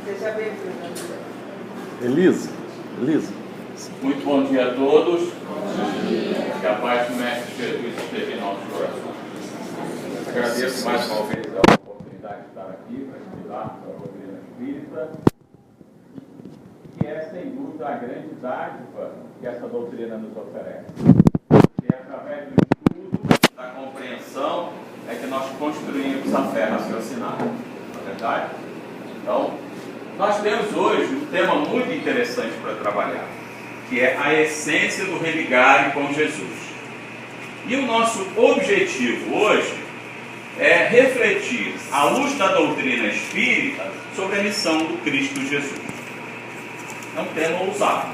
Seja bem-vinda. Elisa. Muito bom dia a todos. Bom dia. Que a paz do Mestre Jesus esteja em nossos corações. Agradeço mais uma vez a oportunidade de estar aqui para estudar a doutrina espírita, que é, sem dúvida, a grande dádiva que essa doutrina nos oferece. E é através do estudo, da compreensão, é que nós construímos a fé raciocinada. Não é verdade? Então, nós temos hoje um tema muito interessante para trabalhar, que é a essência do religar com Jesus. E o nosso objetivo hoje é refletir, à luz da doutrina espírita, sobre a missão do Cristo Jesus. É um tema ousado,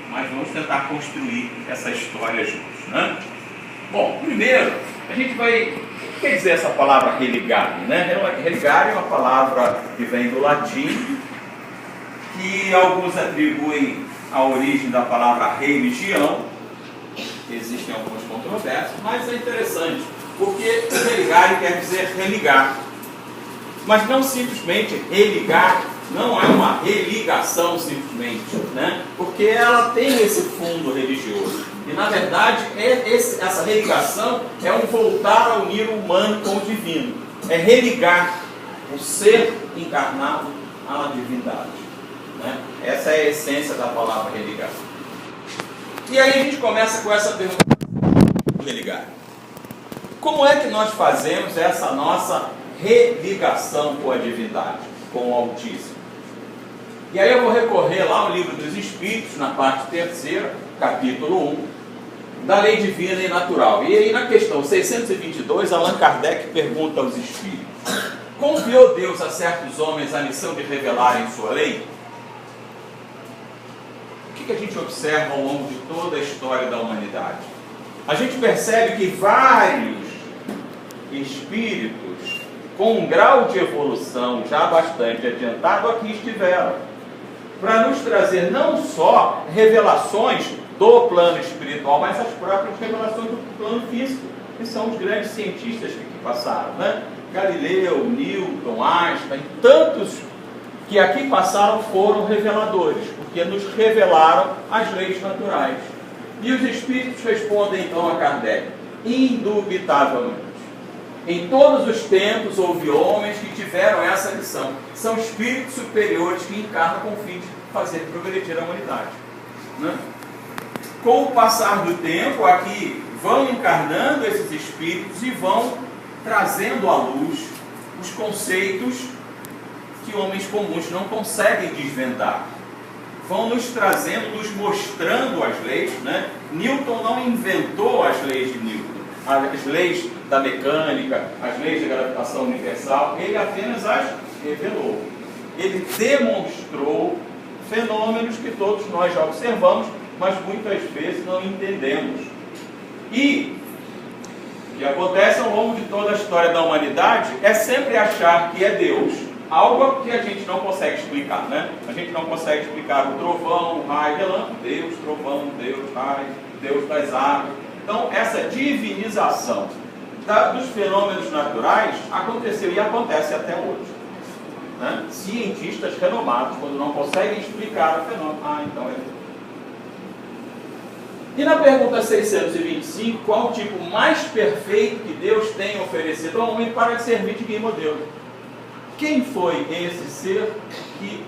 mas vamos tentar construir essa história juntos, né? Bom, primeiro, a gente vai... O que quer dizer essa palavra religare, né? Religare é uma palavra que vem do latim, que alguns atribuem a origem da palavra religião. Existem algumas controvérsias, mas é interessante, porque religare quer dizer religar. Mas não simplesmente religar, não é uma religação simplesmente, né? Porque ela tem esse fundo religioso. E na verdade, essa religação é um voltar a unir o humano com o divino. É religar o ser encarnado à divindade, né? Essa é a essência da palavra religar. E aí a gente começa com essa pergunta: religar. Como é que nós fazemos essa nossa religação com a divindade, com o Altíssimo? E aí eu vou recorrer lá ao Livro dos Espíritos, na parte 3ª, capítulo 1, da lei divina e natural. E aí na questão 622, Allan Kardec pergunta aos Espíritos: confiou Deus a certos homens a missão de revelarem sua lei? O que a gente observa ao longo de toda a história da humanidade? A gente percebe que vários espíritos com um grau de evolução já bastante adiantado aqui estiveram, para nos trazer não só revelações do plano espiritual, mas as próprias revelações do plano físico, que são os grandes cientistas que aqui passaram, né? Galileu, Newton, Einstein, tantos que aqui passaram foram reveladores, porque nos revelaram as leis naturais. E os espíritos respondem então a Kardec: indubitavelmente. Em todos os tempos houve homens que tiveram essa missão. São espíritos superiores que encarnam com o fim de fazer progredir a humanidade, né? Com o passar do tempo, aqui vão encarnando esses espíritos e vão trazendo à luz os conceitos que homens comuns não conseguem desvendar. Vão nos trazendo, nos mostrando as leis, né? Newton não inventou as leis de Newton, as leis da mecânica, as leis da gravitação universal, ele apenas as revelou. Ele demonstrou fenômenos que todos nós já observamos, mas muitas vezes não entendemos. E o que acontece ao longo de toda a história da humanidade é sempre achar que é Deus, algo que a gente não consegue explicar, né? A gente não consegue explicar o trovão, o raio, relâmpago, Deus, trovão, Deus, raio, Deus das águas. Então, essa divinização dos fenômenos naturais aconteceu e acontece até hoje, né? Cientistas renomados, quando não conseguem explicar o fenômeno, então é Deus. E na pergunta 625, qual o tipo mais perfeito que Deus tem oferecido ao homem para servir de guia e modelo? Quem foi esse ser que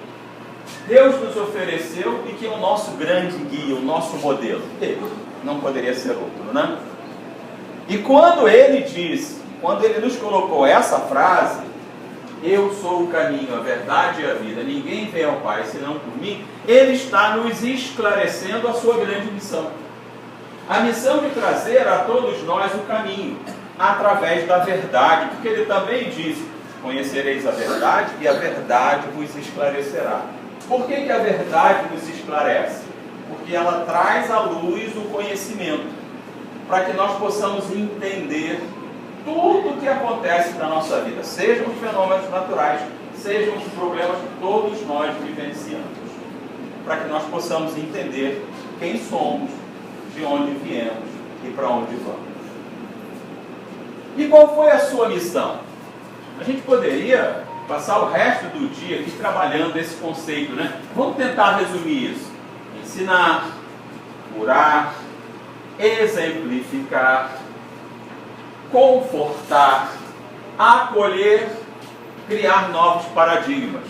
Deus nos ofereceu e que é o nosso grande guia, o nosso modelo? Ele não poderia ser outro, né? E quando ele nos colocou essa frase: eu sou o caminho, a verdade e a vida, ninguém vem ao Pai senão por mim, ele está nos esclarecendo a sua grande missão. A missão de trazer a todos nós o caminho, através da verdade, porque ele também diz: conhecereis a verdade e a verdade vos esclarecerá. Por que a verdade nos esclarece? Porque ela traz à luz o conhecimento, para que nós possamos entender tudo o que acontece na nossa vida, sejam os fenômenos naturais, sejam os problemas que todos nós vivenciamos, para que nós possamos entender quem somos, de onde viemos e para onde vamos. E qual foi a sua missão? A gente poderia passar o resto do dia aqui trabalhando esse conceito, né? Vamos tentar resumir isso. Ensinar, curar, exemplificar, confortar, acolher, criar novos paradigmas.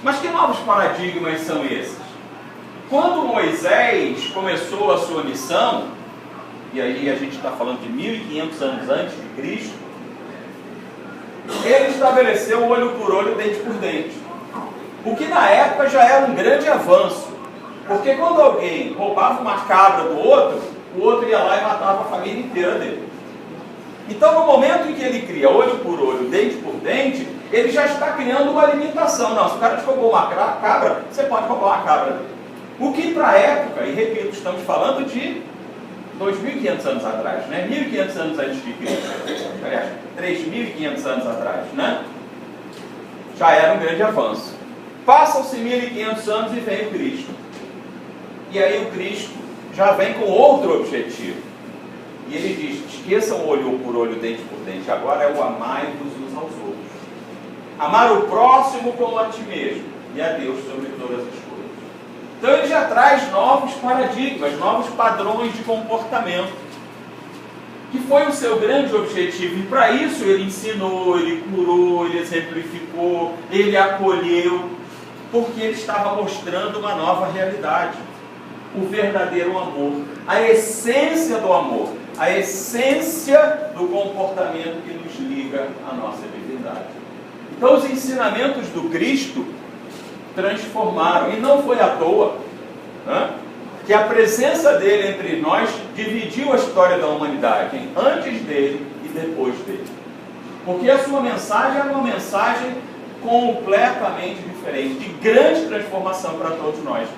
Mas que novos paradigmas são esses? Quando Moisés começou a sua missão, e aí a gente está falando de 1500 anos antes de Cristo, ele estabeleceu olho por olho, dente por dente. O que na época já era um grande avanço. Porque quando alguém roubava uma cabra do outro, o outro ia lá e matava a família inteira dele. Então, no momento em que ele cria olho por olho, dente por dente, ele já está criando uma limitação. Não, se o cara te roubou uma cabra, você pode roubar uma cabra dele. O que para a época, e repito, estamos falando de 2.500 anos atrás, né? 1.500 anos antes de Cristo. Aliás, 3.500 anos atrás, né? Já era um grande avanço. Passam-se 1.500 anos e vem o Cristo. E aí o Cristo já vem com outro objetivo. E ele diz, esqueçam olho por olho, dente por dente. Agora é o amai-vos uns aos outros. Amar o próximo como a ti mesmo. E a Deus sobre todas as coisas. Então ele já traz novos paradigmas, novos padrões de comportamento. Que foi o seu grande objetivo. E para isso ele ensinou, ele curou, ele exemplificou, ele acolheu. Porque ele estava mostrando uma nova realidade. O verdadeiro amor, a essência do amor, a essência do comportamento que nos liga à nossa divindade. Então os ensinamentos do Cristo transformaram, e não foi à toa, né, que a presença dele entre nós dividiu a história da humanidade, antes dele e depois dele. Porque a sua mensagem era uma mensagem completamente diferente, de grande transformação para todos nós.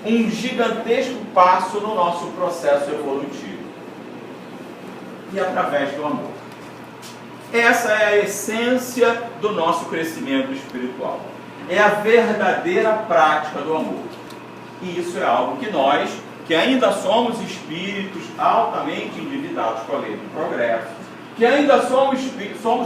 Um gigantesco passo no nosso processo evolutivo. E através do amor. Essa é a essência do nosso crescimento espiritual. É a verdadeira prática do amor. E isso é algo que nós, que ainda somos espíritos altamente endividados com a lei do progresso, que ainda somos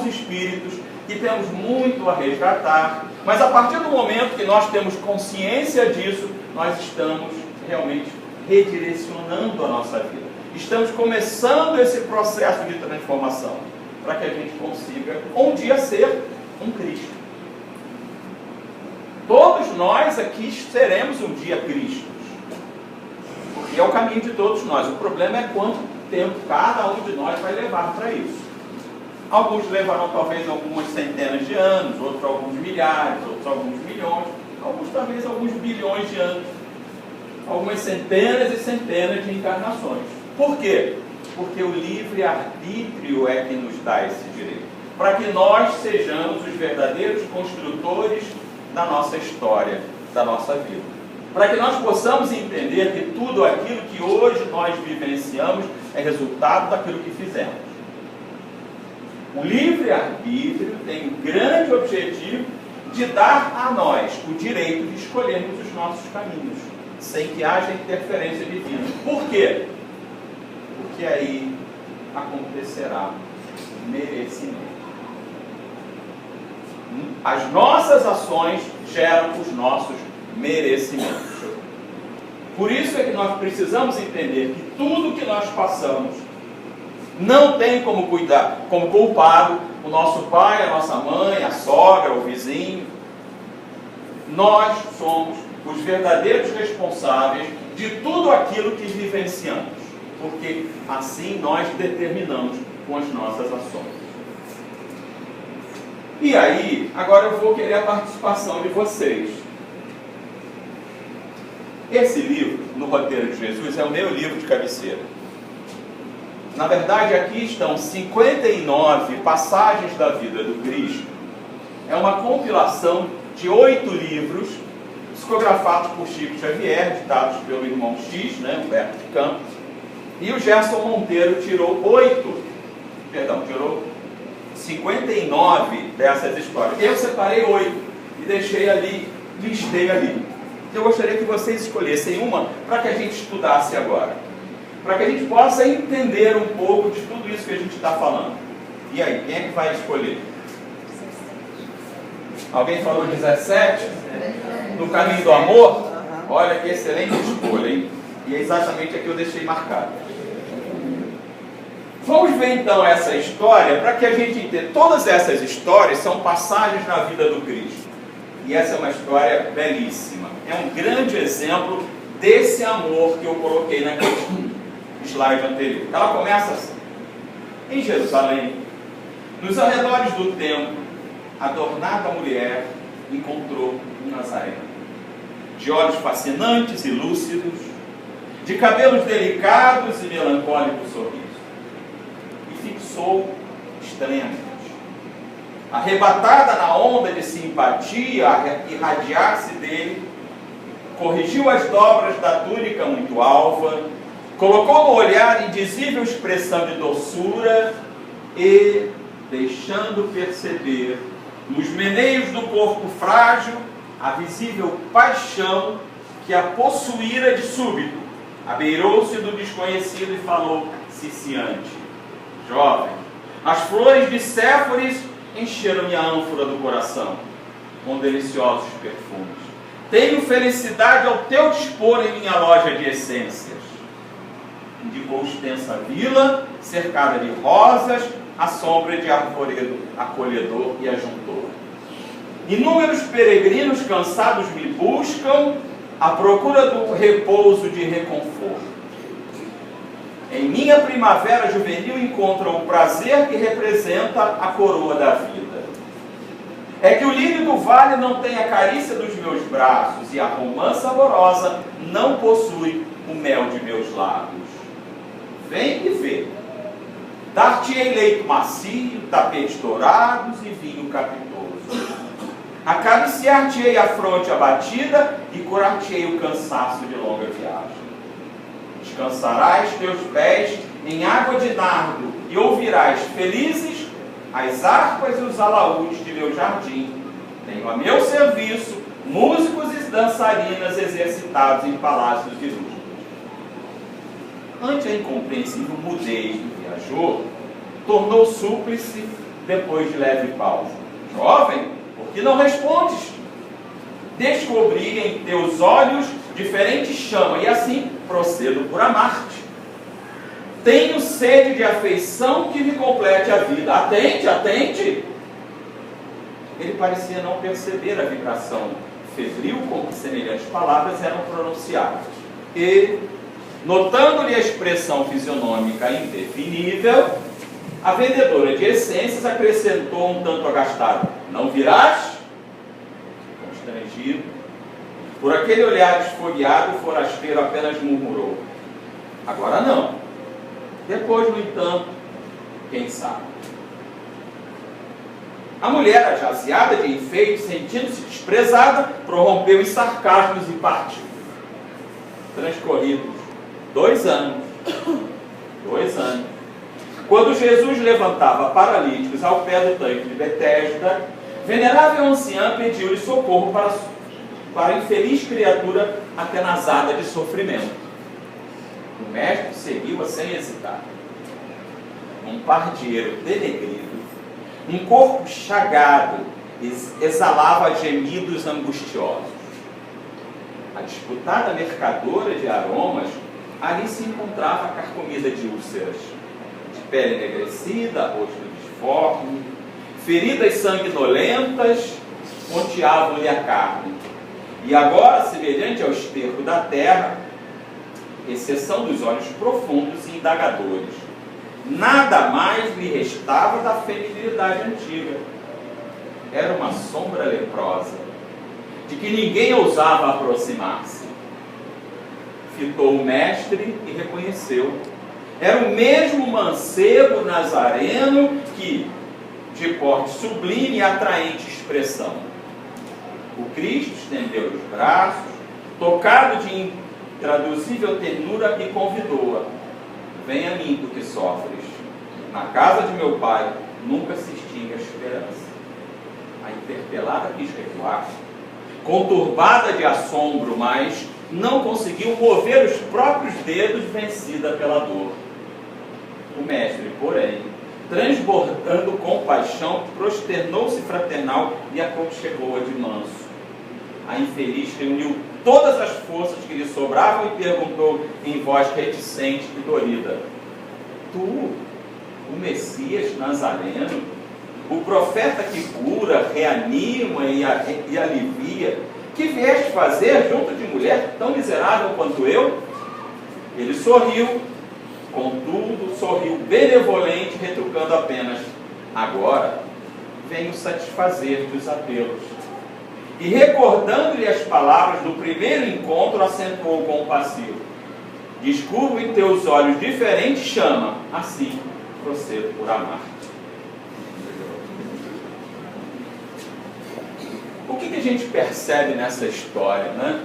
espíritos que temos muito a resgatar, mas a partir do momento que nós temos consciência disso, nós estamos realmente redirecionando a nossa vida. Estamos começando esse processo de transformação, para que a gente consiga um dia ser um Cristo. Todos nós aqui seremos um dia Cristos, porque é o caminho de todos nós. O problema é quanto tempo cada um de nós vai levar para isso. Alguns levarão talvez algumas centenas de anos, outros alguns milhares, outros alguns milhões, alguns talvez alguns bilhões de anos, algumas centenas e centenas de encarnações. Por quê? Porque o livre-arbítrio é que nos dá esse direito, para que nós sejamos os verdadeiros construtores da nossa história, da nossa vida. Para que nós possamos entender que tudo aquilo que hoje nós vivenciamos é resultado daquilo que fizemos. O livre-arbítrio tem o grande objetivo de dar a nós o direito de escolhermos os nossos caminhos, sem que haja interferência divina. Por quê? Porque aí acontecerá merecimento. As nossas ações geram os nossos merecimentos. Por isso é que nós precisamos entender que tudo que nós passamos não tem como culpado o nosso pai, a nossa mãe, a sogra, o vizinho. Nós somos os verdadeiros responsáveis de tudo aquilo que vivenciamos, porque assim nós determinamos com as nossas ações. E aí, agora eu vou querer a participação de vocês. Esse livro, No Roteiro de Jesus, é o meu livro de cabeceira. Na verdade, aqui estão 59 passagens da vida do Cristo. É uma compilação de 8 livros, psicografados por Chico Xavier, ditados pelo irmão X, Humberto de Campos. E o Gerson Monteiro tirou 59 dessas histórias. Eu separei 8 e deixei ali, listei ali. Eu gostaria que vocês escolhessem uma para que a gente estudasse agora, para que a gente possa entender um pouco de tudo isso que a gente está falando. E aí, quem é que vai escolher? Alguém falou 17? No caminho do amor? Olha que excelente escolha, hein? E é exatamente aqui que eu deixei marcado. Vamos ver então essa história para que a gente entenda. Todas essas histórias são passagens na vida do Cristo. E essa é uma história belíssima. É um grande exemplo desse amor que eu coloquei naquele slide anterior. Ela começa assim. Em Jerusalém, nos arredores do templo, a adornada mulher encontrou um nazareno, de olhos fascinantes e lúcidos, de cabelos delicados e melancólico sorriso, e fixou estranhamente. Arrebatada na onda de simpatia a irradiar-se dele, corrigiu as dobras da túnica muito alva, colocou no olhar indizível expressão de doçura e, deixando perceber nos meneios do corpo frágil a visível paixão que a possuíra de súbito, abeirou-se do desconhecido e falou ciciante: jovem, as flores de Séforis encheram minha ânfora do coração com deliciosos perfumes. Tenho felicidade ao teu dispor em minha loja de essências. Indicou extensa vila, cercada de rosas, à sombra de arvoredo acolhedor, e ajuntou: inúmeros peregrinos cansados me buscam à procura do repouso de reconforto. Em minha primavera juvenil encontram o prazer que representa a coroa da vida. É que o lírio do vale não tem a carícia dos meus braços, e a romã saborosa não possui o mel de meus lábios. Vem e vê. Dar-te-ei leito macio, tapetes dourados e vinho capitoso. Acariciar-te-ei a fronte abatida e curar-te-ei o cansaço de longa viagem. Descansarás teus pés em água de nardo e ouvirás felizes as harpas e os alaúdes de meu jardim. Tenho a meu serviço músicos e dançarinas exercitados em palácios de luz. Ante a incompreensível mudez do viajor, tornou súplice depois de leve pausa: jovem, por que não respondes? Descobri em teus olhos diferente chama, e assim procedo por amar-te. Tenho sede de afeição que me complete a vida. Atente, atente! Ele parecia não perceber a vibração febril com que semelhantes palavras eram pronunciadas. E, notando-lhe a expressão fisionômica indefinível, a vendedora de essências acrescentou um tanto agastado: não virás? Constrangido por aquele olhar esfogueado, o forasteiro apenas murmurou: agora não. Depois, no entanto, quem sabe? A mulher, ajaziada de enfeite, sentindo-se desprezada, prorrompeu em sarcasmos e partiu. Transcorridos 2 anos, quando Jesus levantava paralíticos ao pé do tanque de Betesda, venerável anciã pediu-lhe socorro para a infeliz criatura atenazada de sofrimento. O mestre seguiu-a sem hesitar. Um pardieiro denegrido, um corpo chagado, exalava gemidos angustiosos. A disputada mercadora de aromas ali se encontrava carcomida de úlceras, de pele enegrecida, rosto disforme, feridas sanguinolentas ponteavam-lhe a carne. E agora, semelhante ao esterco da terra, exceção dos olhos profundos e indagadores, nada mais lhe restava da feminilidade antiga. Era uma sombra leprosa, de que ninguém ousava aproximar-se. Fitou o mestre e reconheceu. Era o mesmo mancebo nazareno que, de porte sublime e atraente expressão. O Cristo estendeu os braços, tocado de intraduzível ternura, e convidou-a: vem a mim, tu que sofres. Na casa de meu pai nunca se extingue a esperança. A interpelada quis recuar, conturbada de assombro, mas não conseguiu mover os próprios dedos, vencida pela dor. O mestre, porém, transbordando compaixão, prosternou-se fraternal e aconchegou-a de manso. A infeliz reuniu todas as forças que lhe sobravam e perguntou em voz reticente e dorida: Tu, o Messias Nazareno, o profeta que cura, reanima e alivia, que vieste fazer junto de mulher tão miserável quanto eu? Ele sorriu, contudo, sorriu benevolente, retrucando apenas: Agora venho satisfazer-te os apelos. E recordando-lhe as palavras do primeiro encontro, acentuou compassivo: Descubro em teus olhos diferente chama, assim procedo por amar-te. O que a gente percebe nessa história, né?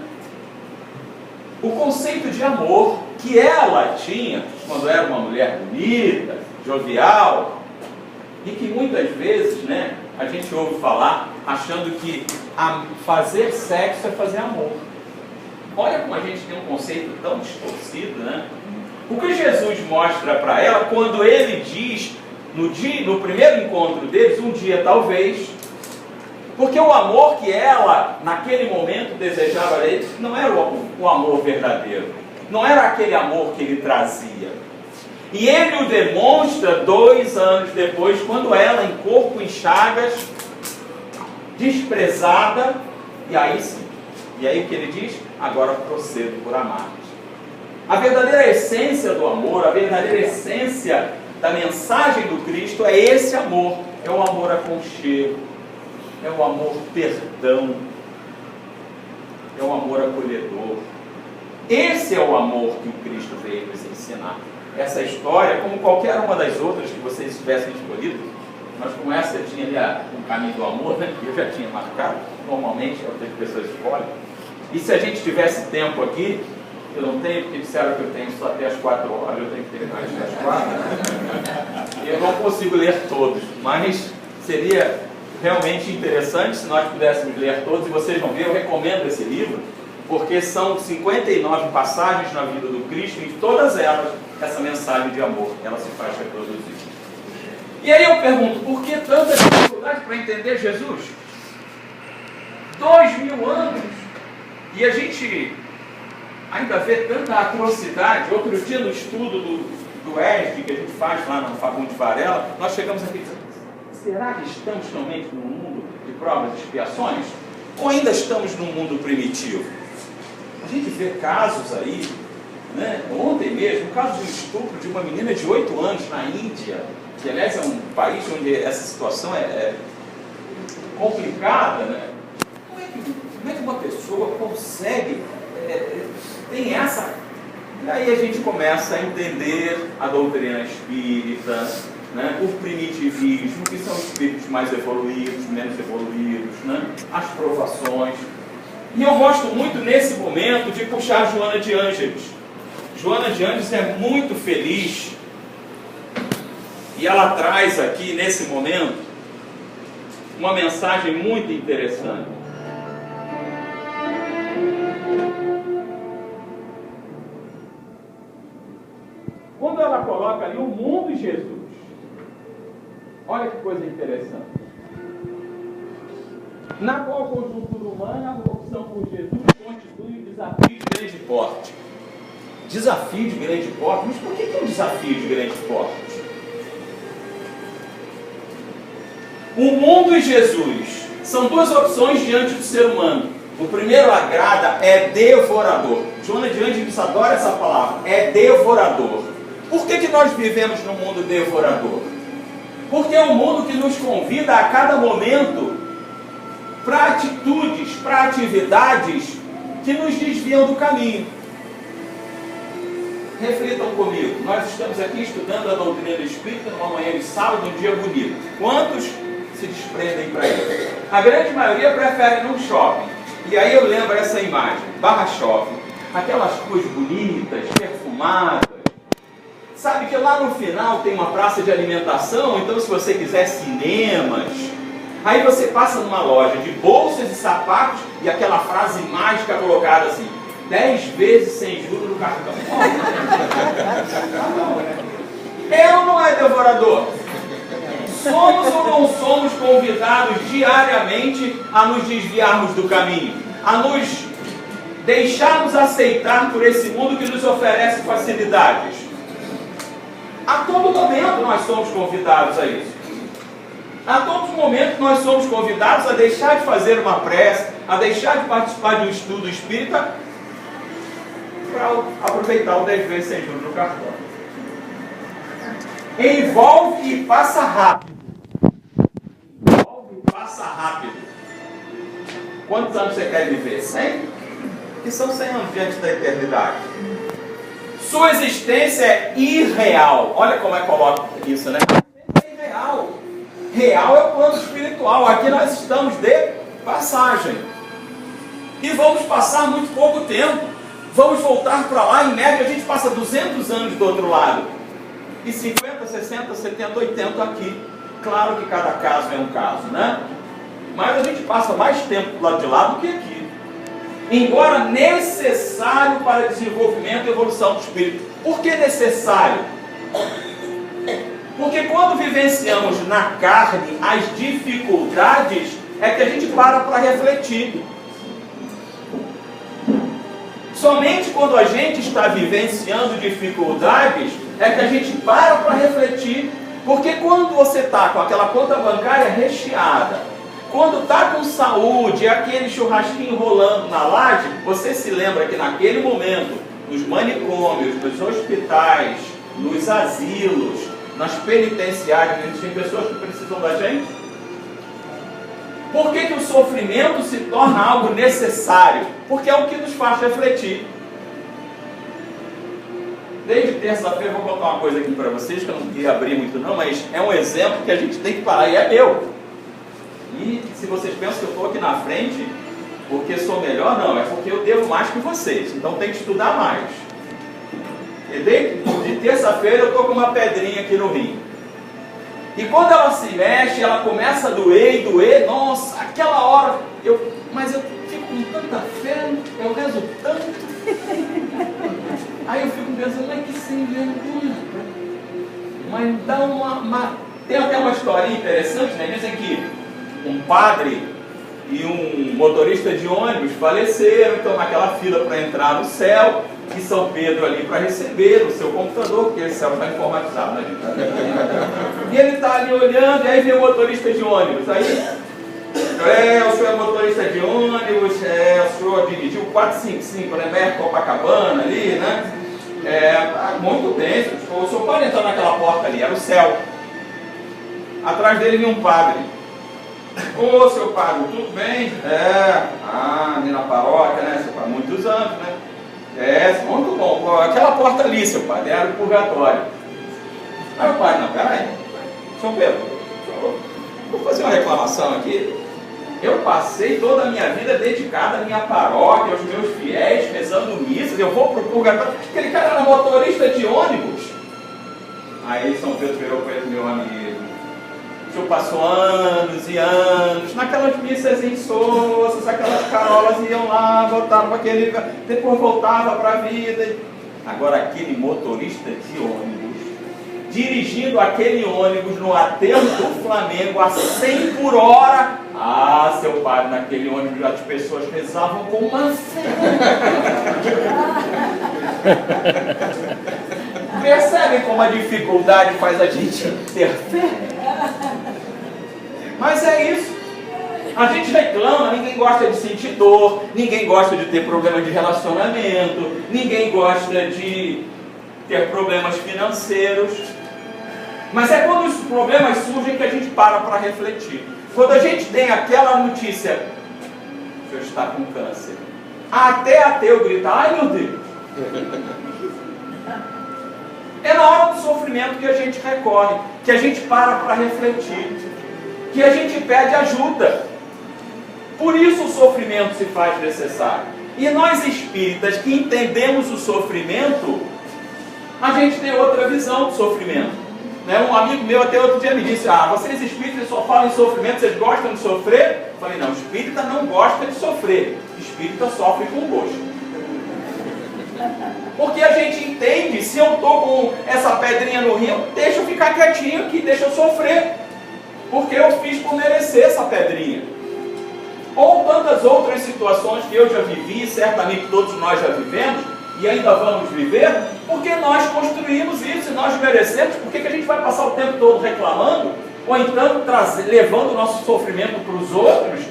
O conceito de amor que ela tinha quando era uma mulher bonita, jovial, e que muitas vezes, né, a gente ouve falar achando que fazer sexo é fazer amor. Olha como a gente tem um conceito tão distorcido, né? O que Jesus mostra para ela quando ele diz no primeiro encontro deles, um dia talvez, porque o amor que ela naquele momento desejava a ele não era o amor verdadeiro, não era aquele amor que ele trazia. E ele o demonstra 2 anos depois, quando ela, em corpo em chagas, desprezada, e aí sim. E aí o que ele diz? Agora procedo por amar-te. A verdadeira essência do amor, a verdadeira essência da mensagem do Cristo é esse amor. É o amor aconchego, é o amor perdão, é o amor acolhedor. Esse é o amor que o Cristo veio nos ensinar. Essa história, como qualquer uma das outras que vocês tivessem escolhido, mas com essa eu tinha ali um caminho do amor, né, que eu já tinha marcado, normalmente é o que as pessoas escolhem. E se a gente tivesse tempo aqui, eu não tenho, porque disseram que eu tenho só até as 4 horas, eu tenho que terminar antes das 4. Eu não consigo ler todos, mas seria realmente interessante se nós pudéssemos ler todos, e vocês vão ver, eu recomendo esse livro, porque são 59 passagens na vida do Cristo, e em todas elas, essa mensagem de amor, ela se faz reproduzir. E aí eu pergunto, por que tanta dificuldade para entender Jesus? 2000 anos, e a gente ainda vê tanta atrocidade. Outro dia no estudo do ESD, que a gente faz lá no Fagundes Varela, nós chegamos aqui e dizemos: será que estamos realmente num mundo de provas e expiações? Ou ainda estamos num mundo primitivo? A gente vê casos aí, né? Ontem mesmo, um caso de um estupro de uma menina de 8 anos na Índia, que aliás é um país onde essa situação é complicada, né? Como é que uma pessoa consegue, tem essa... E aí a gente começa a entender a doutrina espírita, né? O primitivismo, que são espíritos mais evoluídos, menos evoluídos, né? As provações. E eu gosto muito nesse momento de puxar Joana de Ângeles. Joana de Ângeles é muito feliz, e ela traz aqui nesse momento uma mensagem muito interessante. Quando ela coloca ali o mundo e Jesus, olha que coisa interessante. Na qual conjuntura humana a opção por Jesus constitui um desafio de grande porte. Desafio de grande porte? Mas por que é um desafio de grande porte? O mundo e Jesus são 2 opções diante do ser humano. O primeiro agrada, é devorador. Joana de Ângeles adora essa palavra, é devorador. Por que nós vivemos num mundo devorador? Porque é um mundo que nos convida a cada momento para atitudes, para atividades que nos desviam do caminho. Reflitam comigo, nós estamos aqui estudando a doutrina espírita numa manhã de sábado, um dia bonito. Quantos se desprendem para isso? A grande maioria prefere ir num shopping. E aí eu lembro essa imagem, Barra Shopping, aquelas ruas bonitas, perfumadas. Sabe que lá no final tem uma praça de alimentação, então se você quiser cinemas, aí você passa numa loja de bolsas e sapatos e aquela frase mágica colocada assim: 10 vezes sem juros no cartão. É ou não é devorador? somos ou não somos convidados diariamente a nos desviarmos do caminho, a nos deixarmos aceitar por esse mundo que nos oferece facilidades? A todo momento nós somos convidados a isso. A todo momento nós somos convidados a deixar de fazer uma prece, a deixar de participar de um estudo espírita para aproveitar o 10 vezes sem juros no cartão. Envolve e passa rápido. Envolve e passa rápido. Quantos anos você quer viver? 100? Que são 100 anos diante da eternidade. Sua existência é irreal. Olha como é que coloca isso, né? É irreal. Real é o plano espiritual. Aqui nós estamos de passagem. E vamos passar muito pouco tempo. Vamos voltar para lá. Em média, a gente passa 200 anos do outro lado. E 50, 60, 70, 80 aqui. Claro que cada caso é um caso, né? Mas a gente passa mais tempo do lado de lá do que aqui. Embora necessário para desenvolvimento e evolução do espírito. Por que necessário? Porque quando vivenciamos na carne as dificuldades, é que a gente para refletir. Somente quando a gente está vivenciando dificuldades, é que a gente para refletir. Porque quando você está com aquela conta bancária recheada, quando está com saúde, aquele churrasquinho rolando na laje, você se lembra que naquele momento, nos manicômios, nos hospitais, nos asilos, nas penitenciárias, tem pessoas que precisam da gente? Por que o sofrimento se torna algo necessário? Porque é o que nos faz refletir. Desde terça-feira eu vou contar uma coisa aqui para vocês, que eu não queria abrir muito não, mas é um exemplo que a gente tem que parar, e é meu. E se vocês pensam que eu estou aqui na frente porque sou melhor, não, é porque eu devo mais que vocês, então tem que estudar mais. E de terça-feira eu estou com uma pedrinha aqui no rim. E quando ela se mexe, ela começa a doer, nossa, aquela hora, mas eu fico com tanta fé, eu rezo tanto. Aí eu fico pensando, mas que sem vergonha. Mas dá tem até uma historinha interessante, né? Dizem que um padre e um motorista de ônibus faleceram, então naquela fila para entrar no céu, e São Pedro ali para receber o seu computador, porque esse céu está informatizado, né? E ele está ali olhando, e aí vem o motorista de ônibus, aí, o senhor é motorista de ônibus, o senhor dirigiu 455, né, Merco Copacabana ali, né? Muito bem, o senhor pode entrar naquela porta ali, era o céu. Atrás dele vinha um padre. Ô, seu padre, tudo bem? Ali na paróquia, né, seu padre? Muitos anos, né? Muito bom. Aquela porta ali, seu padre, era o purgatório. Aí o padre, não, peraí. São Pedro, vou fazer uma reclamação aqui. Eu passei toda a minha vida dedicada à minha paróquia, aos meus fiéis, rezando missas, eu vou pro purgatório. Aquele cara era motorista de ônibus. Aí São Pedro virou para ele, meu amigo. O senhor passou anos e anos naquelas missas insossas, aquelas carolas iam lá, voltavam para aquele, depois voltava para a vida. Agora aquele motorista de ônibus, dirigindo aquele ônibus no aterro do Flamengo a 100 por hora. Ah, seu padre, naquele ônibus as pessoas rezavam com uma fé. Percebem como a dificuldade faz a gente ter fé? Mas é isso. A gente reclama, ninguém gosta de sentir dor, ninguém gosta de ter problema de relacionamento, ninguém gosta de ter problemas financeiros. Mas é quando os problemas surgem que a gente para refletir. Quando a gente tem aquela notícia, o senhor está com câncer, até ateu grita, ai meu Deus. É na hora do sofrimento que a gente recorre, que a gente para refletir, que a gente pede ajuda. Por isso o sofrimento se faz necessário. E nós espíritas que entendemos o sofrimento, a gente tem outra visão do sofrimento. Um amigo meu até outro dia me disse, vocês espíritas só falam em sofrimento, vocês gostam de sofrer? Eu falei, não, espírita não gosta de sofrer, espírita sofre com gosto. Porque a gente entende, se eu estou com essa pedrinha no rim, deixa eu ficar quietinho aqui, deixa eu sofrer. porque eu fiz por merecer essa pedrinha. Ou tantas outras situações que eu já vivi, certamente todos nós já vivemos, e ainda vamos viver, porque nós construímos isso e nós merecemos. Por que a gente vai passar o tempo todo reclamando, ou então levando o nosso sofrimento para os outros,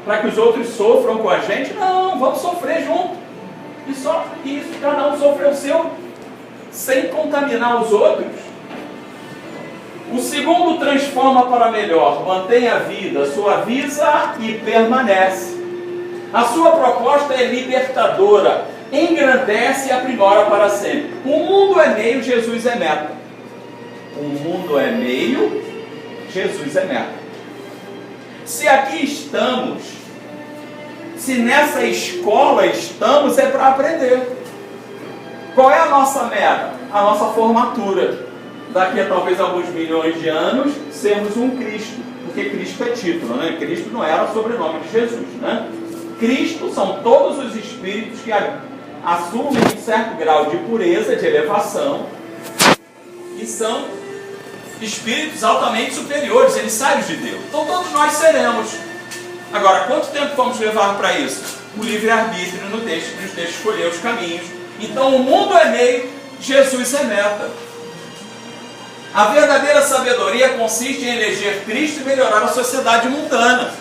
para que os outros sofram com a gente? Não, vamos sofrer junto. E só isso, cada um sofre o seu, sem contaminar os outros. O segundo transforma para melhor, mantém a vida, suaviza e permanece. A sua proposta é libertadora, engrandece e aprimora para sempre. O mundo é meio, Jesus é meta. O mundo é meio, Jesus é meta. Se aqui estamos, se nessa escola estamos, é para aprender. Qual é a nossa meta? A nossa formatura. Daqui a talvez alguns milhões de anos, sermos um Cristo. Porque Cristo é título, né? Cristo não era o sobrenome de Jesus, né? Cristo são todos os espíritos que assumem um certo grau de pureza, de elevação, e são espíritos altamente superiores, emissários de Deus. Então todos nós seremos. Agora, quanto tempo vamos levar para isso? O livre-arbítrio nos deixa escolher os caminhos. Então o mundo é meio, Jesus é meta. A verdadeira sabedoria consiste em eleger Cristo e melhorar a sociedade mundana.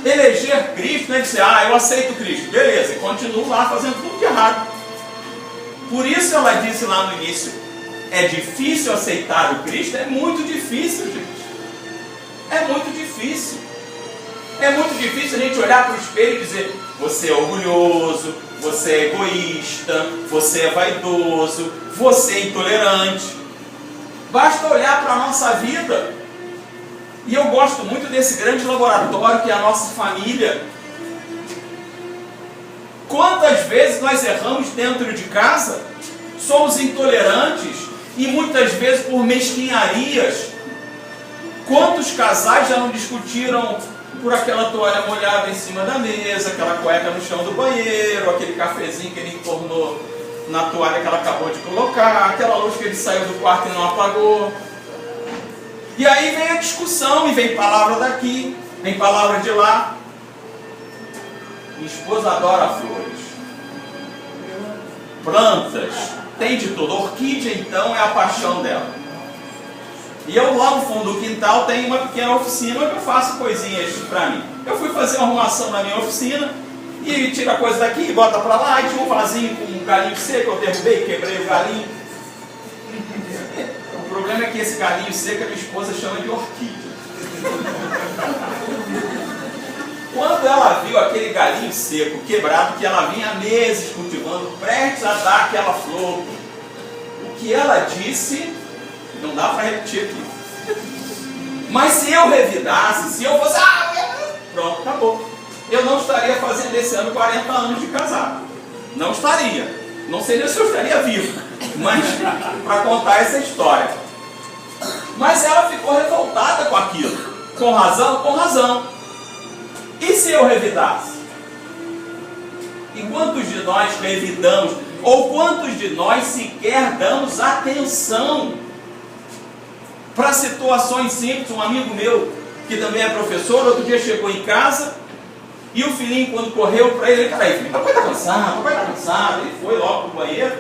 Eleger Cristo não é dizer, eu aceito Cristo, beleza, e continuo lá fazendo tudo de errado. Por isso ela disse lá no início, é difícil aceitar o Cristo? É muito difícil, gente. É muito difícil. É muito difícil a gente olhar para o espelho e dizer, você é orgulhoso, você é egoísta, você é vaidoso, você é intolerante. Basta olhar para a nossa vida. E eu gosto muito desse grande laboratório que é a nossa família. Quantas vezes nós erramos dentro de casa, somos intolerantes e muitas vezes por mesquinharias. Quantos casais já não discutiram por aquela toalha molhada em cima da mesa, aquela cueca no chão do banheiro, aquele cafezinho que ele entornou na toalha que ela acabou de colocar, aquela luz que ele saiu do quarto e não apagou. E aí vem a discussão, e vem palavra daqui, vem palavra de lá. Minha esposa adora flores, plantas, tem de tudo. Orquídea, então, é a paixão dela. E eu lá no fundo do quintal tenho uma pequena oficina que eu faço coisinhas para mim. Eu fui fazer uma arrumação na minha oficina, e tira coisa daqui, bota para lá, e tinha um vasinho com um galinho seco, eu derrubei, quebrei o galinho. O problema é que esse galinho seco a minha esposa chama de orquídea. Quando ela viu aquele galinho seco, quebrado, que ela vinha há meses cultivando, prestes a dar aquela flor, o que ela disse, não dá para repetir aqui. Mas se eu revidasse, se eu fosse, pronto, acabou. Eu não estaria fazendo esse ano 40 anos de casado. Não estaria. Não sei nem se eu estaria vivo, mas para contar essa história. Mas ela ficou revoltada com aquilo. Com razão? Com razão. E se eu revidasse? E quantos de nós revidamos? Ou quantos de nós sequer damos atenção para situações simples? Um amigo meu, que também é professor, outro dia chegou em casa, e o filhinho, quando correu para ele, filhinho, papai está cansado, ele foi logo para o banheiro.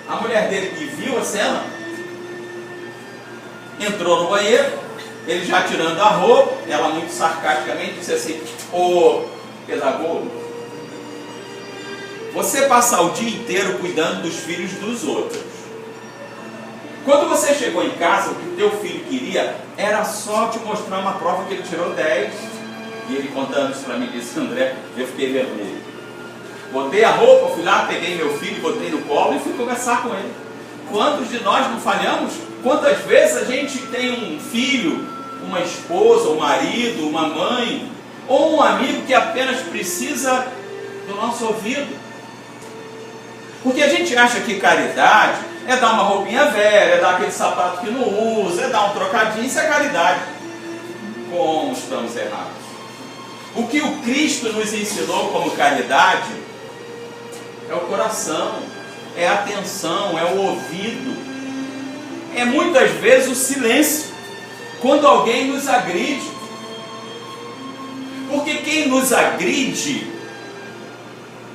A mulher dele, que viu a cena, entrou no banheiro, ele já tirando a roupa, ela muito sarcasticamente disse assim, ô pedagogo, você passa o dia inteiro cuidando dos filhos dos outros. Quando você chegou em casa, o que o teu filho queria era só te mostrar uma prova que ele tirou 10. E ele contando isso para mim, disse, André, eu fiquei vermelho. Botei a roupa, fui lá, peguei meu filho, botei no colo e fui conversar com ele. Quantos de nós não falhamos? Quantas vezes a gente tem um filho, uma esposa, um marido, uma mãe, ou um amigo que apenas precisa do nosso ouvido? Porque a gente acha que caridade é dar uma roupinha velha, é dar aquele sapato que não usa, é dar um trocadinho, isso é caridade. Como estamos errados? O que o Cristo nos ensinou como caridade é o coração, é a atenção, é o ouvido, é muitas vezes o silêncio. quando alguém nos agride. Porque quem nos agride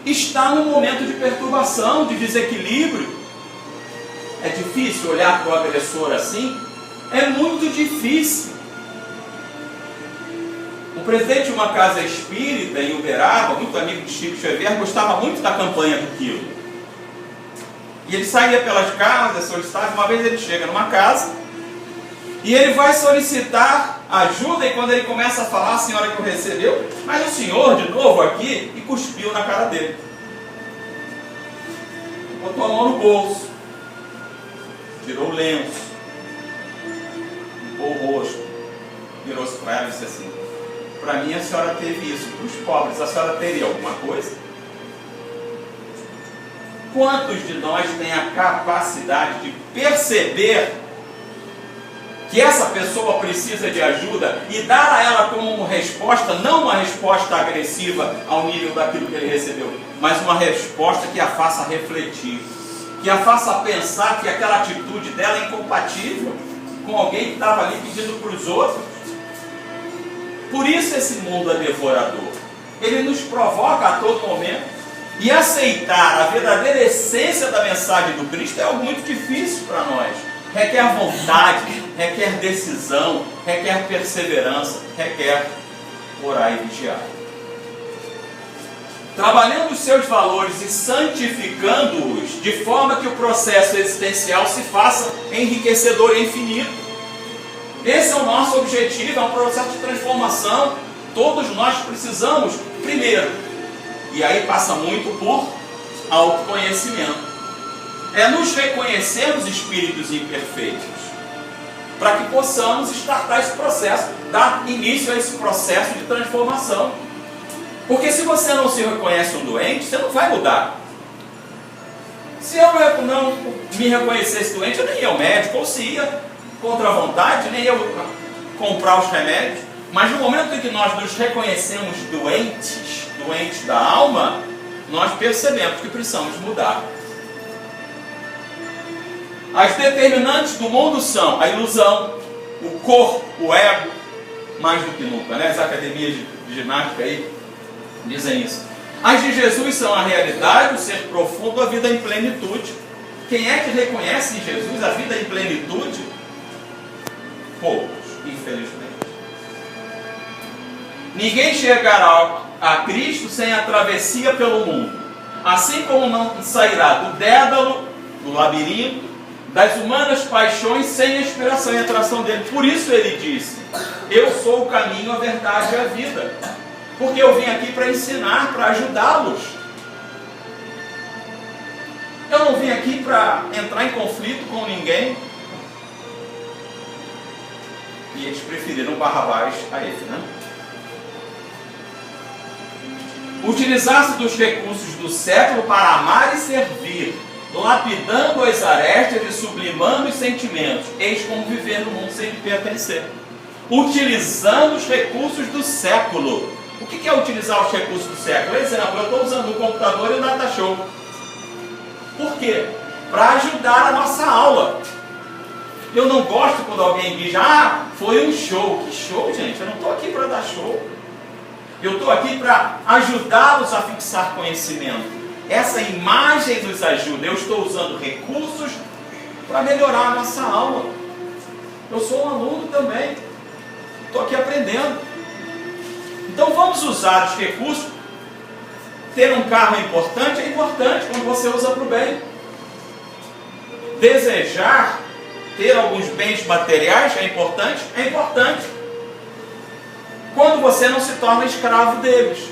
está num momento de perturbação, de desequilíbrio. É difícil olhar para o agressor assim? É muito difícil. O presidente de uma casa espírita em Uberaba, muito amigo de Chico Xavier, gostava muito da campanha do quilo. E ele saía pelas casas, solicitava. Uma vez ele chega numa casa e ele vai solicitar ajuda, e quando ele começa a falar, a senhora que o recebeu, mas o senhor de novo aqui, e cuspiu na cara dele. Botou a mão no bolso, tirou o lenço, limpou o rosto, virou-se para ela e disse assim: para mim a senhora teve isso, para os pobres a senhora teria alguma coisa? Quantos de nós têm a capacidade de perceber que essa pessoa precisa de ajuda e dar a ela como resposta, não uma resposta agressiva ao nível daquilo que ele recebeu, mas uma resposta que a faça refletir, que a faça pensar que aquela atitude dela é incompatível com alguém que estava ali pedindo para os outros? Por isso esse mundo é devorador. Ele nos provoca a todo momento. E aceitar a verdadeira essência da mensagem do Cristo é algo muito difícil para nós. Requer vontade, requer decisão, requer perseverança, requer orar e vigiar. Trabalhando os seus valores e santificando-os, de forma que o processo existencial se faça enriquecedor e infinito. Esse é o nosso objetivo, é um processo de transformação. Todos nós precisamos, primeiro, e aí passa muito por autoconhecimento, é nos reconhecermos espíritos imperfeitos, para que possamos startar esse processo, dar início a esse processo de transformação. Porque se você não se reconhece um doente, você não vai mudar. Se eu não me reconhecesse doente, eu nem ia ao médico, ou se ia contra a vontade, nem ia comprar os remédios. Mas no momento em que nós nos reconhecemos doentes da alma, nós percebemos que precisamos mudar. As determinantes do mundo são a ilusão, o corpo, o ego, mais do que nunca, né? As academias de ginástica aí dizem isso. As de Jesus são a realidade, o ser profundo, a vida em plenitude. Quem é que reconhece em Jesus a vida em plenitude? Poucos, infelizmente. Ninguém chegará a Cristo sem a travessia pelo mundo. Assim como não sairá do dédalo, do labirinto, das humanas paixões sem a inspiração e atração dele. Por isso ele disse: eu sou o caminho, a verdade e a vida. Porque eu vim aqui para ensinar, para ajudá-los. Eu não vim aqui para entrar em conflito com ninguém. E eles preferiram Barrabás a ele, né? Utilizar-se dos recursos do século para amar e servir, lapidando as arestas e sublimando os sentimentos. Eis como viver no mundo sem pertencer. Utilizando os recursos do século. O que é utilizar os recursos do século? Exemplo, eu estou usando o computador e o datashow. Por quê? Para ajudar a nossa aula. Eu não gosto quando alguém diz: ah, foi um show. Que show, gente? Eu não estou aqui para dar show. Eu estou aqui para ajudá-los a fixar conhecimento. Essa imagem nos ajuda. Eu estou usando recursos para melhorar a nossa aula. Eu sou um aluno também. Estou aqui aprendendo. Então vamos usar os recursos. Ter um carro é importante quando você usa para o bem. Desejar ter alguns bens materiais é importante. Quando você não se torna escravo deles.